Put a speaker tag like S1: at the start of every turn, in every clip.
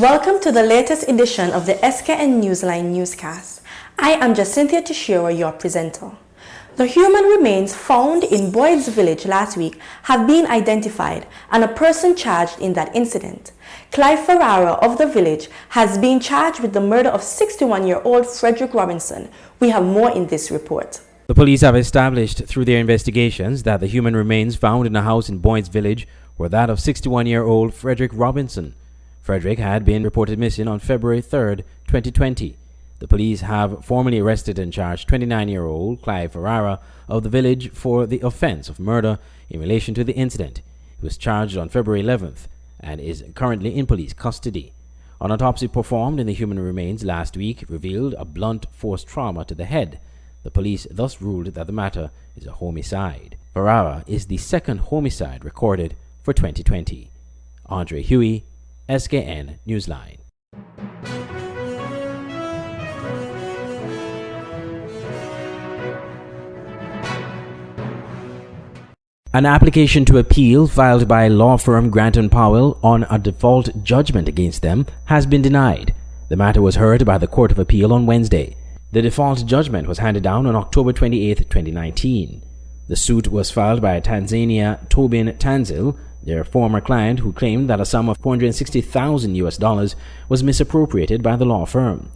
S1: Welcome to the latest edition of the Skn Newsline Newscast. I am Jacinthia Tishiro, your presenter. The human remains found in Boyd's village last week have been identified and a person charged in that incident. Clive Ferrara of the village has been charged with the murder of 61-year-old Frederick Robinson. We have more in this report.
S2: The police have established through their investigations that the human remains found in a house in Boyd's village were that of 61-year-old Frederick Robinson. Frederick had been reported missing on February 3, 2020. The police have formally arrested and charged 29-year-old Clive Ferrara of the village for the offense of murder in relation to the incident. He was charged on February 11th and is currently in police custody. An autopsy performed in the human remains last week revealed a blunt force trauma to the head. The police thus ruled that the matter is a homicide. Ferrara is the second homicide recorded for 2020. Andre Huey, Skn Newsline. An application to appeal filed by law firm Grant & Powell on a default judgment against them has been denied. The matter was heard by the Court of Appeal on Wednesday. The default judgment was handed down on October 28, 2019. The suit was filed by Tanzania Tobin Tanzil, their former client, who claimed that a sum of $460,000 was misappropriated by the law firm.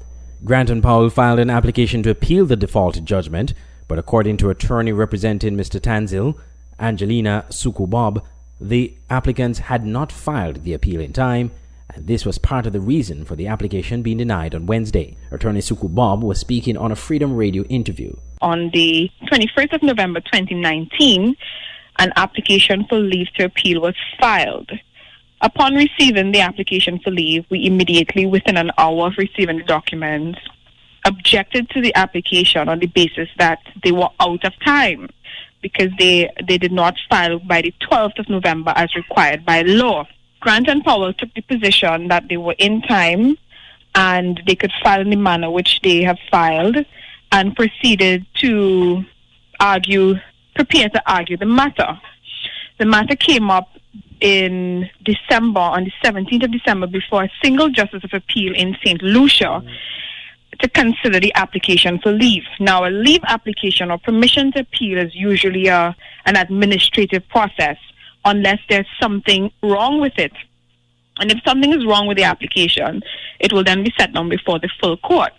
S2: Grant & Powell filed an application to appeal the default judgment, but according to attorney representing Mr. Tanzil, Angelina Sukubob, the applicants had not filed the appeal in time, and this was part of the reason for the application being denied on Wednesday. Attorney Sukubob was speaking on a Freedom Radio interview.
S3: On the 21st of November 2019, an application for leave to appeal was filed. Upon receiving the application for leave, we immediately, within an hour of receiving the documents, objected to the application on the basis that they were out of time because they did not file by the 12th of November as required by law. Grant & Powell took the position that they were in time and they could file in the manner which they have filed and proceeded to prepare to argue the matter. The matter came up in December, on the 17th of December, before a single justice of appeal in St. Lucia to consider the application for leave. Now, a leave application or permission to appeal is usually an administrative process unless there's something wrong with it. And if something is wrong with the application, it will then be set down before the full court.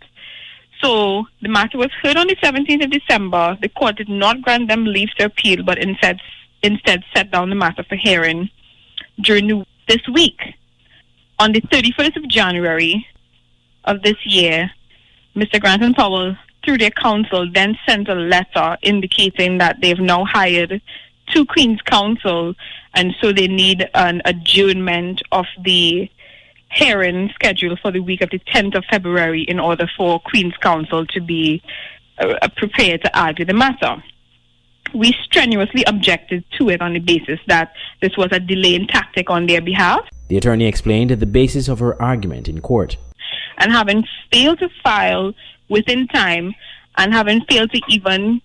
S3: So the matter was heard on the 17th of December. The court did not grant them leave to appeal, but instead set down the matter for hearing during this week. On the 31st of January of this year, Mr. Grant & Powell, through their counsel, then sent a letter indicating that they've now hired two Queen's Counsel, and so they need an adjournment of the hearing scheduled for the week of the 10th of February in order for Queen's Counsel to be prepared to argue the matter. We strenuously objected to it on the basis that this was a delaying tactic on their behalf.
S2: The attorney explained the basis of her argument in court.
S3: And having failed to file within time and having failed to even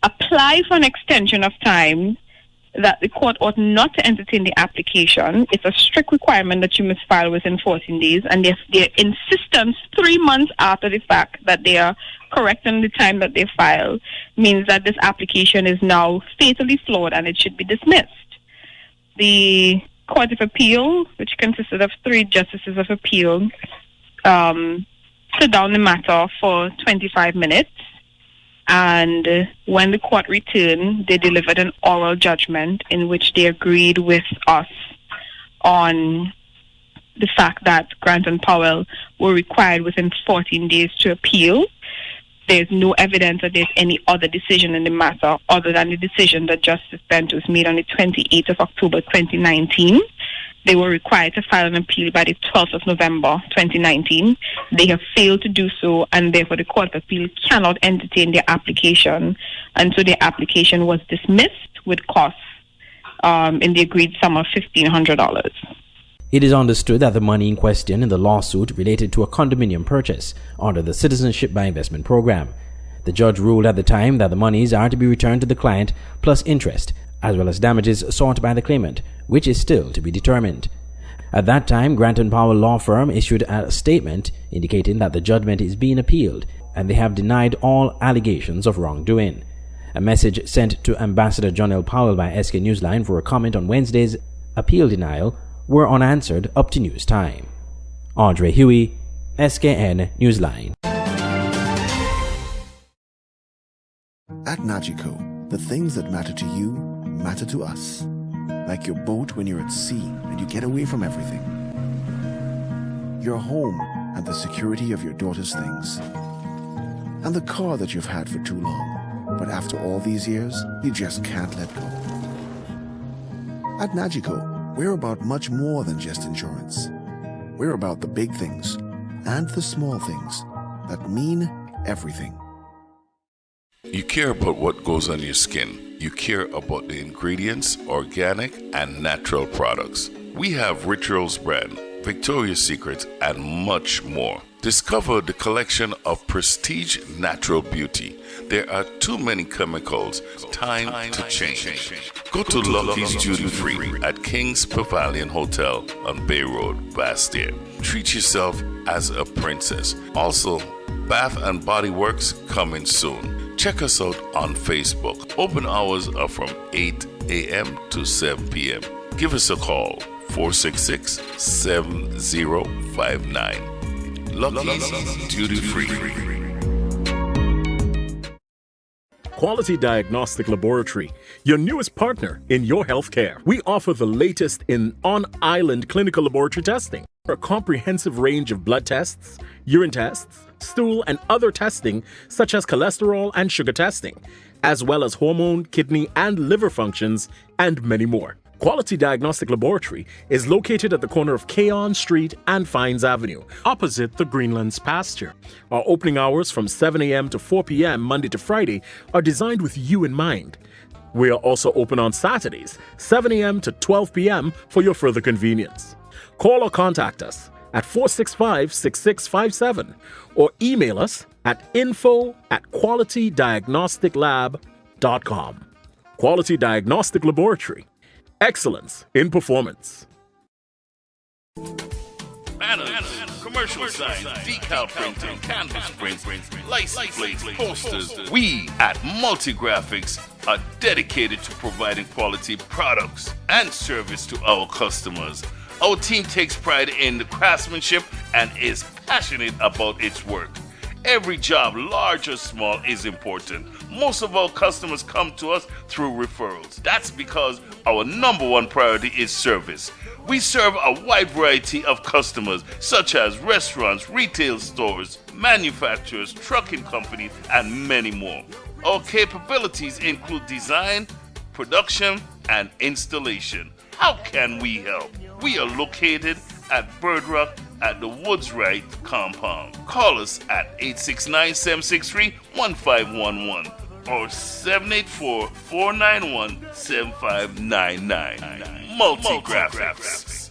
S3: apply for an extension of time, that the court ought not to entertain the application. It's a strict requirement that you must file within 14 days, and their insistence 3 months after the fact that they are correct in the time that they file means that this application is now fatally flawed and it should be dismissed. The Court of Appeal, which consisted of 3 justices of appeal, stood down the matter for 25 minutes. And when the court returned, they delivered an oral judgment in which they agreed with us on the fact that Grant & Powell were required within 14 days to appeal. There's no evidence that there's any other decision in the matter other than the decision that Justice Bentos made on the 28th of October 2019. They were required to file an appeal by the 12th of November 2019. They have failed to do so, and therefore the Court of Appeal cannot entertain their application. And so their application was dismissed with costs in the agreed sum of $1,500.
S2: It is understood that the money in question in the lawsuit related to a condominium purchase under the Citizenship by Investment program. The judge ruled at the time that the monies are to be returned to the client plus interest, as well as damages sought by the claimant, which is still to be determined. At that time, Grant & Powell law firm issued a statement indicating that the judgment is being appealed and they have denied all allegations of wrongdoing. A message sent to Ambassador John L. Powell by Skn Newsline for a comment on Wednesday's appeal denial were unanswered up to news time. Andre Huey, Skn Newsline.
S4: At Nagico, the things that matter to you matter to us. Like your boat when you're at sea and you get away from everything. Your home and the security of your daughter's things. And the car that you've had for too long, but after all these years, you just can't let go. At Nagico, we're about much more than just insurance. We're about the big things and the small things that mean everything.
S5: You care about what goes on your skin. You care about the ingredients, organic and natural products. We have Rituals brand, Victoria's Secret, and much more. Discover the collection of prestige natural beauty. There are too many chemicals. Time to change. Go to Lucky's Duty Free at King's Pavilion Hotel on Bay Road, Bastille. Treat yourself as a princess. Also, Bath and Body Works coming soon. Check us out on Facebook. Open hours are from 8 a.m. to 7 p.m. Give us a call, 466-7059. Lucky's Duty Free.
S6: Quality Diagnostic Laboratory, your newest partner in your healthcare. We offer the latest in on-island clinical laboratory testing. A comprehensive range of blood tests, urine tests, stool and other testing such as cholesterol and sugar testing, as well as hormone, kidney and liver functions, and many more. Quality Diagnostic Laboratory is located at the corner of Keon Street and Fines Avenue, opposite the Greenlands pasture. Our opening hours from 7 a.m. to 4 p.m. Monday to Friday are designed with you in mind. We are also open on Saturdays, 7 a.m. to 12 p.m. for your further convenience. Call or contact us at 465-6657 or email us at info@qualitydiagnosticlab.com. Quality Diagnostic Laboratory. Excellence in performance.
S5: Banners, commercial signs, decal printing, canvas prints, license plates, posters. We at Multigraphics are dedicated to providing quality products and service to our customers. Our team takes pride in the craftsmanship and is passionate about its work. Every job, large or small, is important. Most of our customers come to us through referrals. That's because our number one priority is service. We serve a wide variety of customers, such as restaurants, retail stores, manufacturers, trucking companies, and many more. Our capabilities include design, production, and installation. How can we help? We are located at Bird Rock at the Woods Right compound. Call us at 869-763-1511 or 784-491-7599. Multigraphics.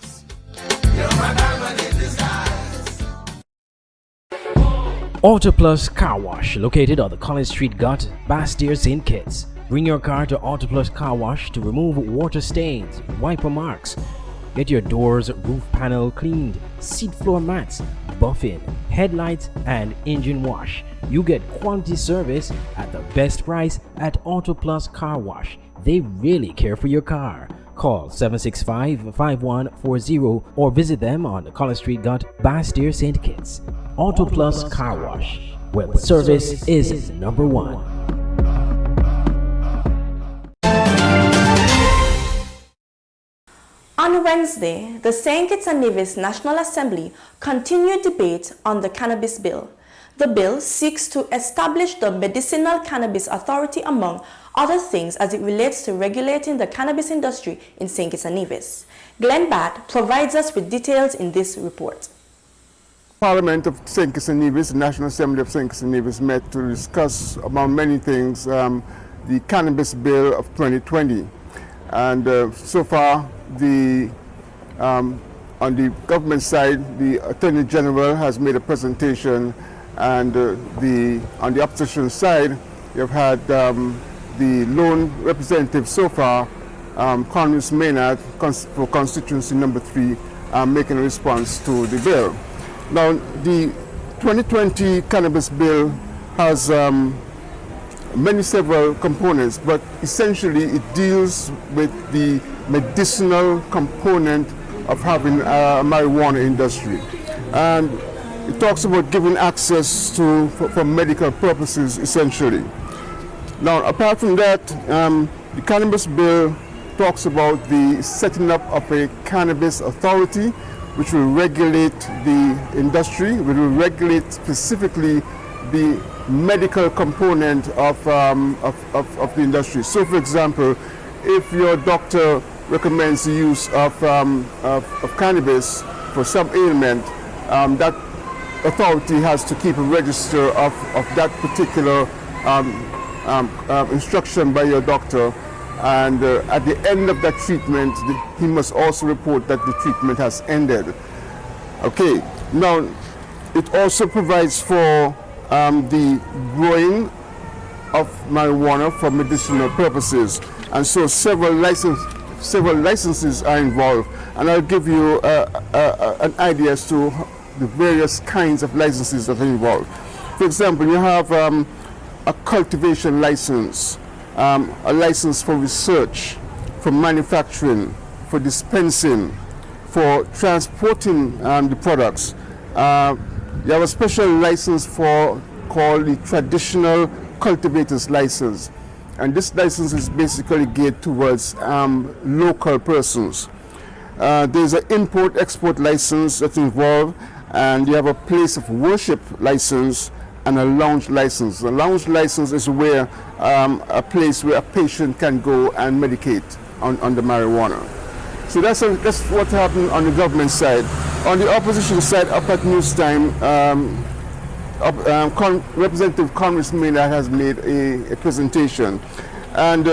S2: Auto Plus Car Wash, located on the College Street Gut, Bastille, St. Kitts. Bring your car to Auto Plus Car Wash to remove water stains, wiper marks. Get your doors, roof panel cleaned, seat floor mats, buffing, headlights, and engine wash. You get quality service at the best price at Auto Plus Car Wash. They really care for your car. Call 765-5140 or visit them on the College Street Gut, Bastille, St. Kitts. Auto Plus Car Wash, where the service is number one.
S1: On Wednesday, the St. Kitts and Nevis National Assembly continued debate on the cannabis bill. The bill seeks to establish the Medicinal Cannabis Authority, among other things, as it relates to regulating the cannabis industry in St. Kitts and Nevis. Glenn Batt provides us with details in this report.
S7: Parliament of St. Kitts and Nevis, the National Assembly of St. Kitts and Nevis, met to discuss, among many things, the cannabis bill of 2020. And so far, on the government side, the Attorney General has made a presentation, and on the opposition side, you've had the lone representative so far, Cornelius Maynard for constituency number 3, making a response to the bill. Now, the 2020 cannabis bill has several components, but essentially it deals with the medicinal component of having a marijuana industry. And it talks about giving access to for medical purposes, essentially. Now, apart from that, the cannabis bill talks about the setting up of a cannabis authority, which will regulate the industry, which will regulate specifically the medical component of the industry. So, for example, if your doctor recommends the use of cannabis for some ailment, that authority has to keep a register of that particular instruction by your doctor, and at the end of that treatment, he must also report that the treatment has ended. Okay, now it also provides for the growing of marijuana for medicinal purposes, and so several licenses are involved, and I'll give you an idea as to the various kinds of licenses that are involved. For example, you have a cultivation license, a license for research, for manufacturing, for dispensing, for transporting the products. You have a special license called the traditional cultivators license, and this license is basically geared towards local persons. There's an import-export license that's involved, and you have a place of worship license and a lounge license. A lounge license is where a place where a patient can go and medicate on the marijuana. So that's what happened on the government side. On the opposition side, up at news time, Representative Congress Maynard has made a presentation, and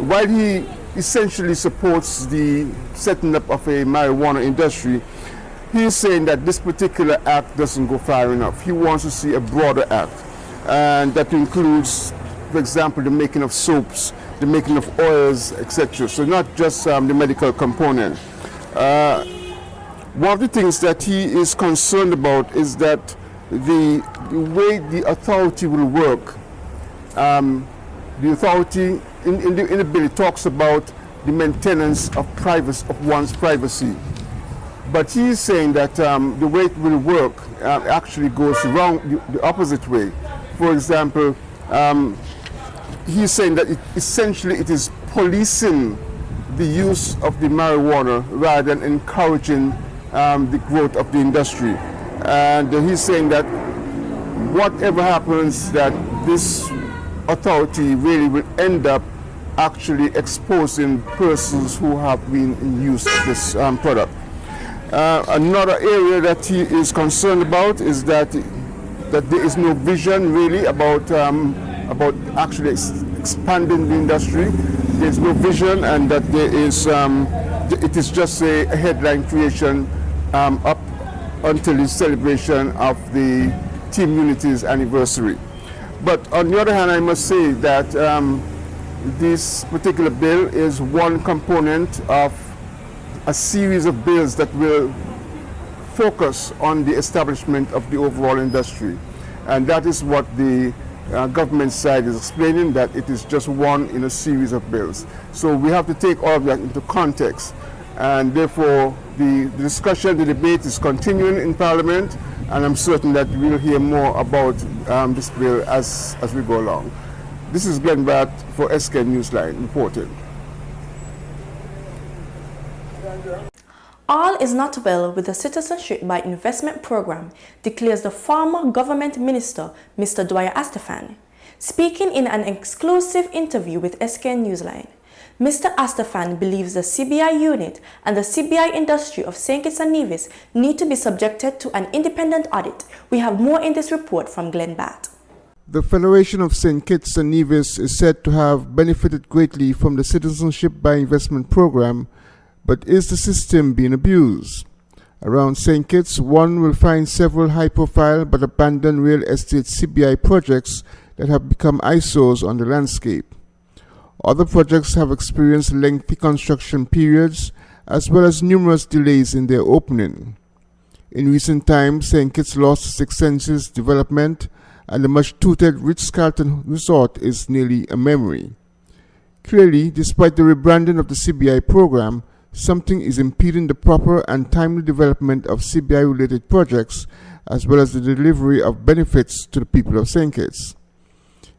S7: while he essentially supports the setting up of a marijuana industry, he is saying that this particular act doesn't go far enough. He wants to see a broader act, and that includes, for example, the making of soaps, the making of oils, etc. So not just the medical component. One of the things that he is concerned about is that the way the authority will work. The authority in the bill talks about the maintenance of one's privacy. But he is saying that the way it will work actually goes wrong, the opposite way. For example, he's saying that essentially it is policing the use of the marijuana rather than encouraging the growth of the industry. And he's saying that whatever happens, that this authority really will end up actually exposing persons who have been in use of this product. Another area that he is concerned about is that there is no vision really about actually expanding the industry. There's no vision, and that it is just a headline creation up until the celebration of the Team Unity's anniversary. But on the other hand, I must say that this particular bill is one component of a series of bills that will focus on the establishment of the overall industry. And that is what the government side is explaining, that it is just one in a series of bills. So we have to take all of that into context. And therefore, the discussion, the debate is continuing in Parliament, and I'm certain that we'll hear more about this bill as we go along. This is Glenn Batt for Skn Newsline reporting.
S1: All is not well with the Citizenship by Investment program, declares the former government minister, Mr. Dwyer Astafan. Speaking in an exclusive interview with Skn Newsline, Mr. Astafan believes the CBI unit and the CBI industry of St. Kitts and Nevis need to be subjected to an independent audit. We have more in this report from Glenn Batt.
S7: The Federation of St. Kitts and Nevis is said to have benefited greatly from the Citizenship by Investment program, but is the system being abused? Around St. Kitts, one will find several high-profile but abandoned real estate CBI projects that have become eyesores on the landscape. Other projects have experienced lengthy construction periods as well as numerous delays in their opening. In recent times, St. Kitts lost its extensive development, and the much-touted Ritz-Carlton Resort is nearly a memory. Clearly, despite the rebranding of the CBI program, something is impeding the proper and timely development of CBI-related projects, as well as the delivery of benefits to the people of St. Kitts.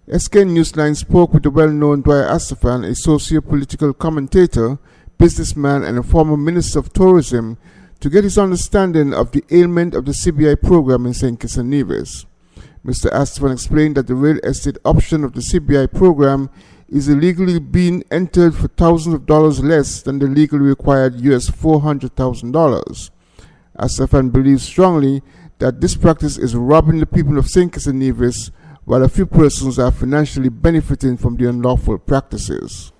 S7: Skn Newsline spoke with the well-known Dwyer Astafan, a socio-political commentator, businessman, and a former Minister of Tourism, to get his understanding of the ailment of the CBI program in St. Kitts and Nevis. Mr. Astafan explained that the real estate option of the CBI program is illegally being entered for thousands of dollars less than the legally required US $400,000. Astafan believes strongly that this practice is robbing the people of St. Kitts and Nevis, while a few persons are financially benefiting from the unlawful practices.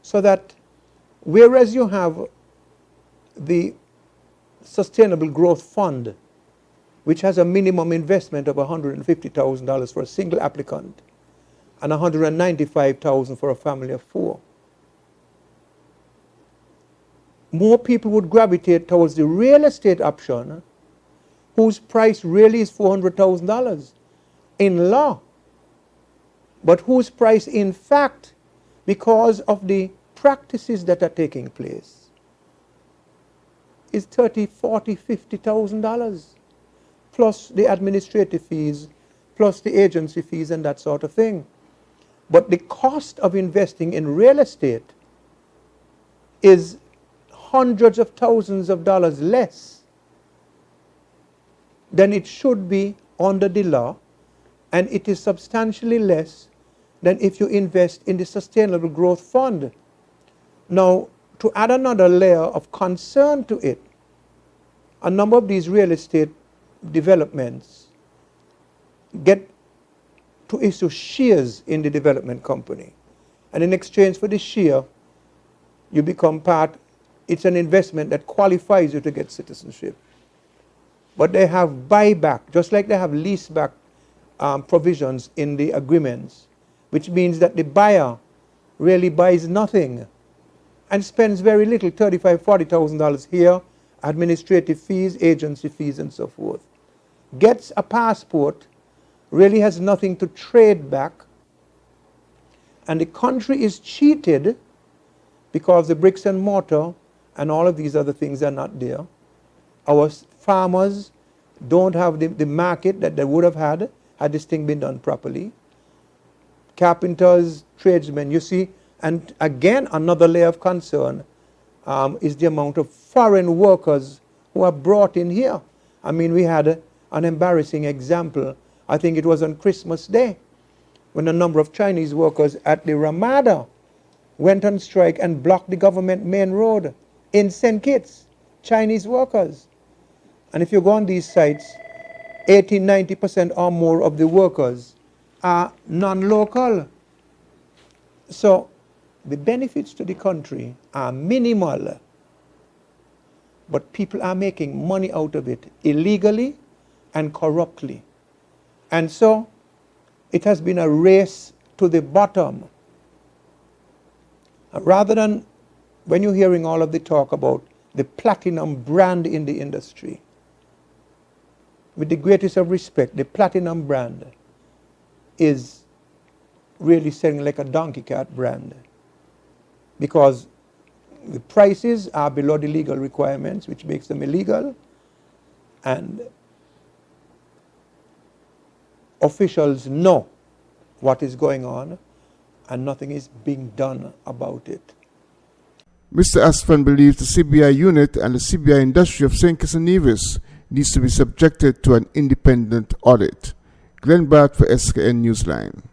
S8: So that whereas you have the Sustainable Growth Fund, which has a minimum investment of $150,000 for a single applicant and $195,000 for a family of 4, more people would gravitate towards the real estate option, whose price really is $400,000 in law, but whose price in fact, because of the practices that are taking place, is $30,000, $40,000, $50,000, plus the administrative fees, plus the agency fees and that sort of thing. But the cost of investing in real estate is hundreds of thousands of dollars less than it should be under the law, and it is substantially less than if you invest in the Sustainable Growth Fund. Now, to add another layer of concern to it, a number of these real estate developments get to issue shares in the development company. And in exchange for the share, you become part, it's an investment that qualifies you to get citizenship. But they have buyback, just like they have leaseback provisions in the agreements, which means that the buyer really buys nothing and spends very little, $35,000, $40,000 here, administrative fees, agency fees, and so forth. Gets a passport, really has nothing to trade back, and the country is cheated because the bricks and mortar and all of these other things are not there. Our farmers don't have the market that they would have had this thing been done properly. Carpenters, tradesmen, you see, and again another layer of concern is the amount of foreign workers who are brought in here. I mean, we had an embarrassing example. I think it was on Christmas Day when a number of Chinese workers at the Ramada went on strike and blocked the government main road in St. Kitts, Chinese workers. And if you go on these sites, 80-90% or more of the workers are non-local. So the benefits to the country are minimal, but people are making money out of it illegally and corruptly. And so it has been a race to the bottom. Rather than, when you're hearing all of the talk about the platinum brand in the industry, with the greatest of respect, the platinum brand is really selling like a donkey cart brand, because the prices are below the legal requirements, which makes them illegal, and officials know what is going on and nothing is being done about it.
S7: Mr. Astafan believes the CBI unit and the CBI industry of St. Kitts and Nevis needs to be subjected to an independent audit. Glenn Bart for Skn Newsline.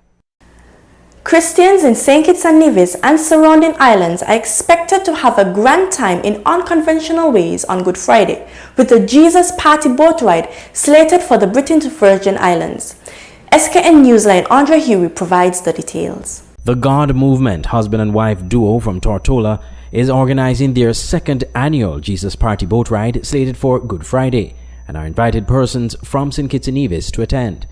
S1: Christians in St. Kitts and Nevis and surrounding islands are expected to have a grand time in unconventional ways on Good Friday, with the Jesus Party boat ride slated for the British Virgin Islands. Skn Newsline Andre Huey provides the details.
S2: The God Movement husband and wife duo from Tortola is organizing their second annual Jesus Party boat ride slated for Good Friday, and are invited persons from St. Kitts and Nevis to attend.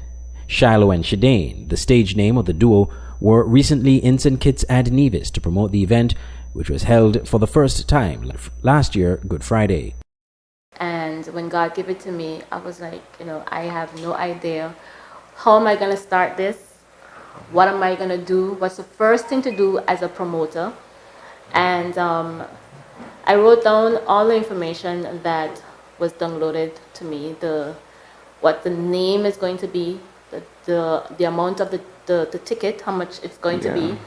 S2: Shiloh and Shadane, the stage name of the duo, were recently in St. Kitts and Nevis to promote the event, which was held for the first time last year, Good Friday.
S9: And when God gave it to me, I was like, I have no idea. How am I going to start this? What am I going to do? What's the first thing to do as a promoter? And I wrote down all the information that was downloaded to me, what the name is going to be, the amount of the ticket, how much it's going to be,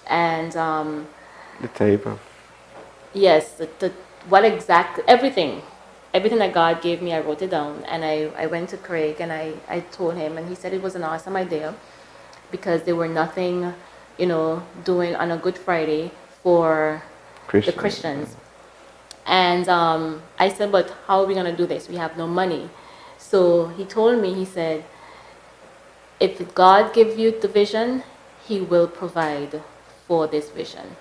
S9: and
S10: the type of,
S9: yes, everything that God gave me, I wrote it down, and I went to Craig and I told him, and he said it was an awesome idea because there were nothing, doing on a Good Friday for the Christians. And I said, but how are we going to do this? We have no money. So he told me, he said, if God gives you the vision, he will provide for this vision.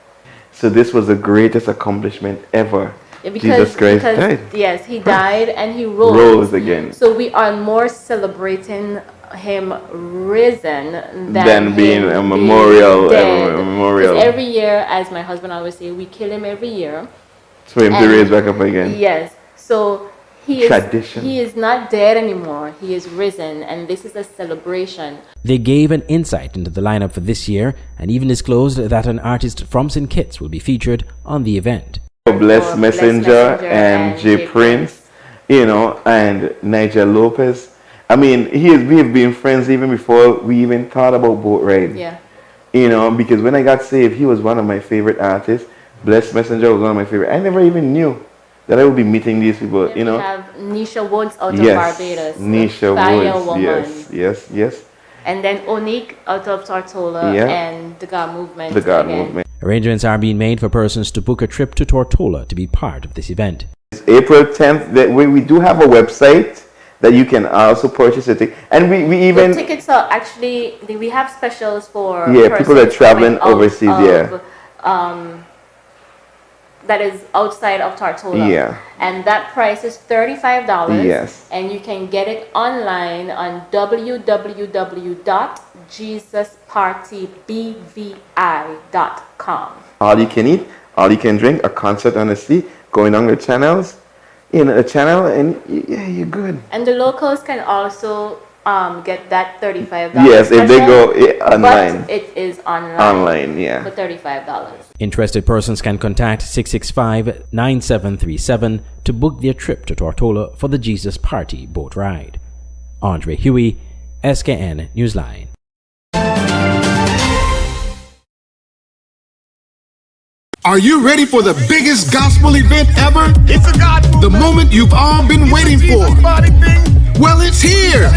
S10: So this was the greatest accomplishment ever.
S9: Yeah,
S10: Jesus Christ died.
S9: Yes, he died and he rose.
S10: Rose again.
S9: So we are more celebrating him risen
S10: than being a memorial.
S9: Because every year, as my husband always say, we kill him every year.
S10: For him to raise back up again.
S9: Yes. So he is not dead anymore. He is risen, and this is a celebration.
S2: They gave an insight into the lineup for this year and even disclosed that an artist from St. Kitts will be featured on the event.
S10: Blessed Messenger and J Prince, and Nigel Lopez. I mean, we have been friends even before we even thought about boat ride.
S9: Yeah.
S10: Because when I got saved, he was one of my favorite artists. Blessed Messenger was one of my favorite. I never even knew that I would be meeting these people.
S9: We have Nisha Woods out of Barbados.
S10: Nisha Woods.
S9: Woman.
S10: Yes.
S9: And then Onique out of Tortola and the God Movement.
S10: The God Movement.
S2: Arrangements are being made for persons to book a trip to Tortola to be part of this event.
S10: It's April 10th. We do have a website that you can also purchase it. And we even...
S9: The tickets are actually... We have specials for...
S10: people that are traveling overseas,
S9: that is outside of Tortola.
S10: Yeah.
S9: And that price is $35.
S10: Yes.
S9: And you can get it online on www.jesuspartybvi.com.
S10: All you can eat, all you can drink, a concert on the sea, going on the channels, a channel, and you're good.
S9: And the locals can also get that $35.
S10: Yes, if they go online.
S9: But it is online.
S10: Online, yeah.
S9: For $35.
S2: Interested persons can contact 665-9737 to book their trip to Tortola for the Jesus Party boat ride. Andre Huey, Skn Newsline.
S11: Are you ready for the biggest gospel event ever? It's a God movement. The moment you've all been waiting for. Well, it's here.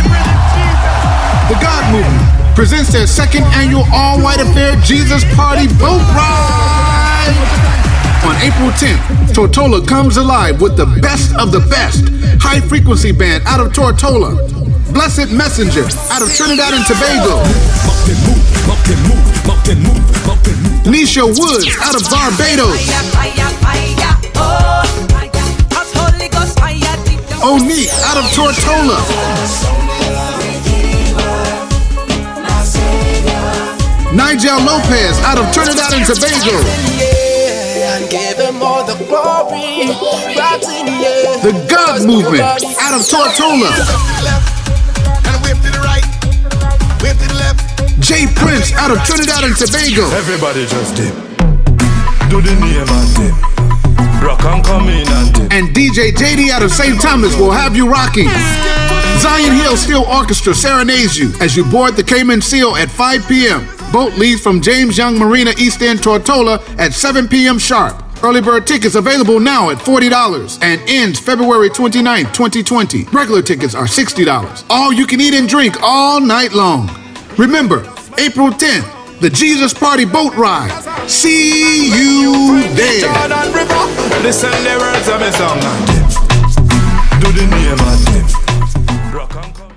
S11: The God Movement presents their second annual all-white affair Jesus Party Boat Ride. On April 10th, Tortola comes alive with the best of the best. High Frequency Band out of Tortola. Blessed Messenger out of Trinidad and Tobago. Nisha Woods out of Barbados. Onique out of Tortola. Nigel Lopez out of Trinidad and Tobago. The God Movement out of Tortola. J Prince out of Trinidad and Tobago.
S12: Everybody just dip. Do the name and dip. Rock and come in and dip.
S11: And DJ JD out of St. Thomas will have you rocking. Zion Hill Steel Orchestra serenades you as you board the Cayman Seal at 5 p.m. Boat leaves from James Young Marina East End Tortola at 7 p.m. sharp. Early bird tickets available now at $40 and ends February 29, 2020. Regular tickets are $60. All you can eat and drink all night long. Remember, April 10th, the Jesus Party Boat Ride. See you there.
S12: Listen the words of my song and dip. Do the name and dip. Rock and come.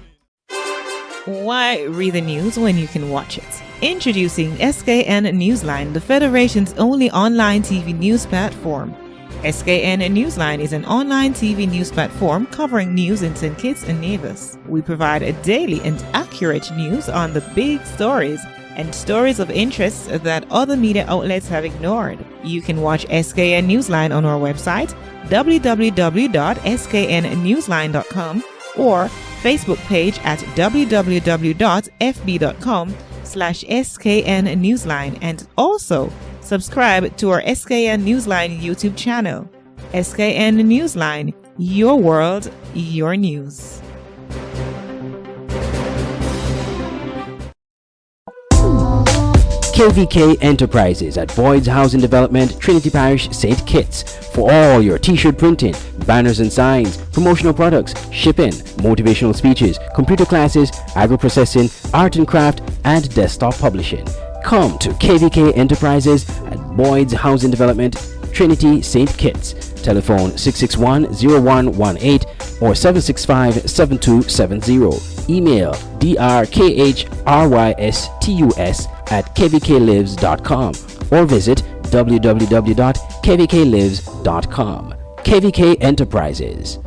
S13: Why read the news when you can watch it? Introducing Skn Newsline, the Federation's only online TV news platform. Skn Newsline is an online TV news platform covering news in St. Kitts and Nevis. We provide a daily and accurate news on the big stories and stories of interest that other media outlets have ignored. You can watch SKN Newsline on our website, www.sknnewsline.com, or Facebook page at www.fb.com/SKN Newsline, and also subscribe to our SKN Newsline YouTube channel. SKN Newsline, your world, your news.
S2: KVK Enterprises at Boyd's Housing Development, Trinity Parish, St. Kitts, for all your t-shirt printing, banners and signs, promotional products, shipping, motivational speeches, computer classes, agro-processing, art and craft, and desktop publishing. Come to KVK Enterprises at Boyd's Housing Development, Trinity, St. Kitts. Telephone 661-0118 or 765-7270. Email drkhrystus@kvklives.com or visit www.kvklives.com. KVK Enterprises.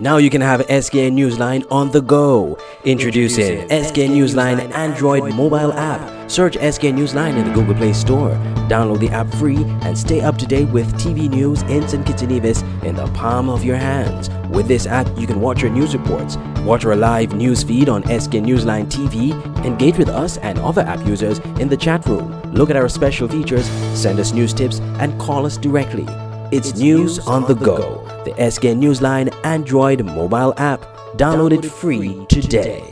S2: Now you can have Skn Newsline on the go. Introducing Skn Newsline Android mobile app. Search Skn Newsline in the Google Play Store. Download the app free and stay up to date with TV news in St. Kitts and Nevis in the palm of your hands. With this app, you can watch our news reports, watch our live news feed on Skn Newsline TV, engage with us and other app users in the chat room, look at our special features, send us news tips, and call us directly. It's news on the go. The Skn Newsline Android mobile app. Download it free today.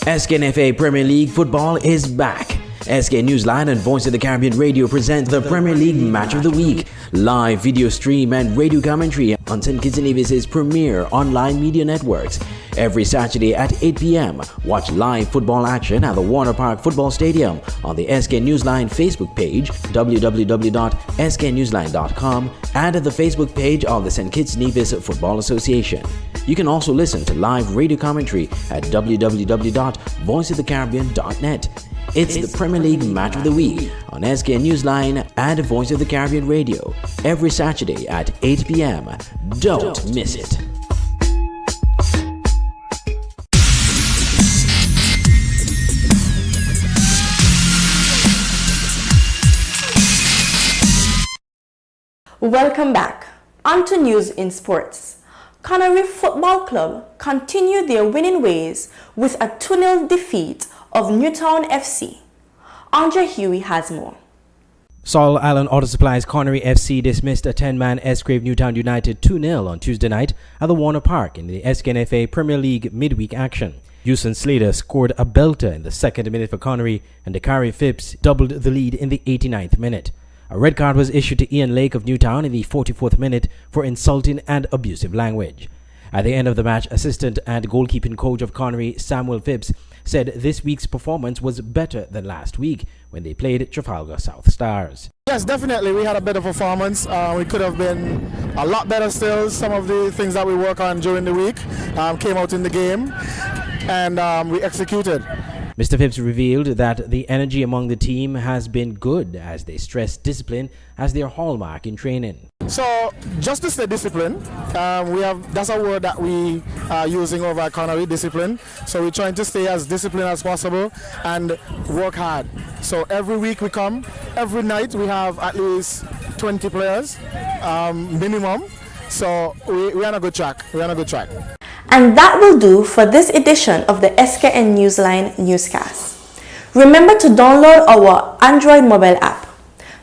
S2: SKNFA Premier League football is back. Skn Newsline and Voice of the Caribbean Radio presents the Premier League Match of the Week. Live video stream and radio commentary on St. Kitts and Nevis' premier online media networks. Every Saturday at 8 p.m. Watch live football action at the Warner Park Football Stadium on the Skn Newsline Facebook page, www.sknnewsline.com, and at the Facebook page of the St. Kitts Nevis Football Association. You can also listen to live radio commentary at www.voiceofthecaribbean.net. It's the Premier League Match of the Week on Skn Newsline and Voice of the Caribbean Radio every Saturday at 8 p.m. Don't miss it.
S1: Welcome back. On to news in sports. Connery Football Club continued their winning ways with a 2-0 defeat of Newtown FC. Andre Huey has more.
S2: Sol Allen Auto Supply's Connery FC dismissed a 10-man Esgrave Newtown United 2-0 on Tuesday night at the Warner Park in the SKNFA Premier League midweek action. Houston Slater scored a belter in the second minute for Connery, and Dakari Phipps doubled the lead in the 89th minute. A red card was issued to Ian Lake of Newtown in the 44th minute for insulting and abusive language. At the end of the match, assistant and goalkeeping coach of Connery, Samuel Phipps, said this week's performance was better than last week when they played Trafalgar South Stars.
S14: Yes, definitely. We had a better performance. We could have been a lot better still. Some of the things that we work on during the week came out in the game, and we executed.
S2: Mr. Phipps revealed that the energy among the team has been good as they stress discipline as their hallmark in training.
S14: So, just to stay disciplined, that's a word that we are using over at Connery, discipline. So we're trying to stay as disciplined as possible and work hard. So every week we come, every night we have at least 20 players, minimum. So we're on a good track.
S1: And that will do for this edition of the Skn Newsline Newscast. Remember to download our Android mobile app.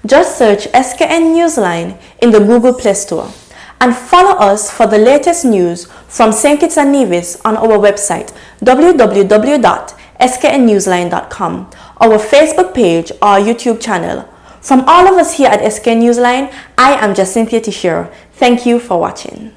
S1: Just search Skn Newsline in the Google Play Store and follow us for the latest news from St. Kitts and Nevis on our website www.sknnewsline.com, our Facebook page or YouTube channel. From all of us here at Skn Newsline, I am Jacinthia Tishiro. Thank you for watching.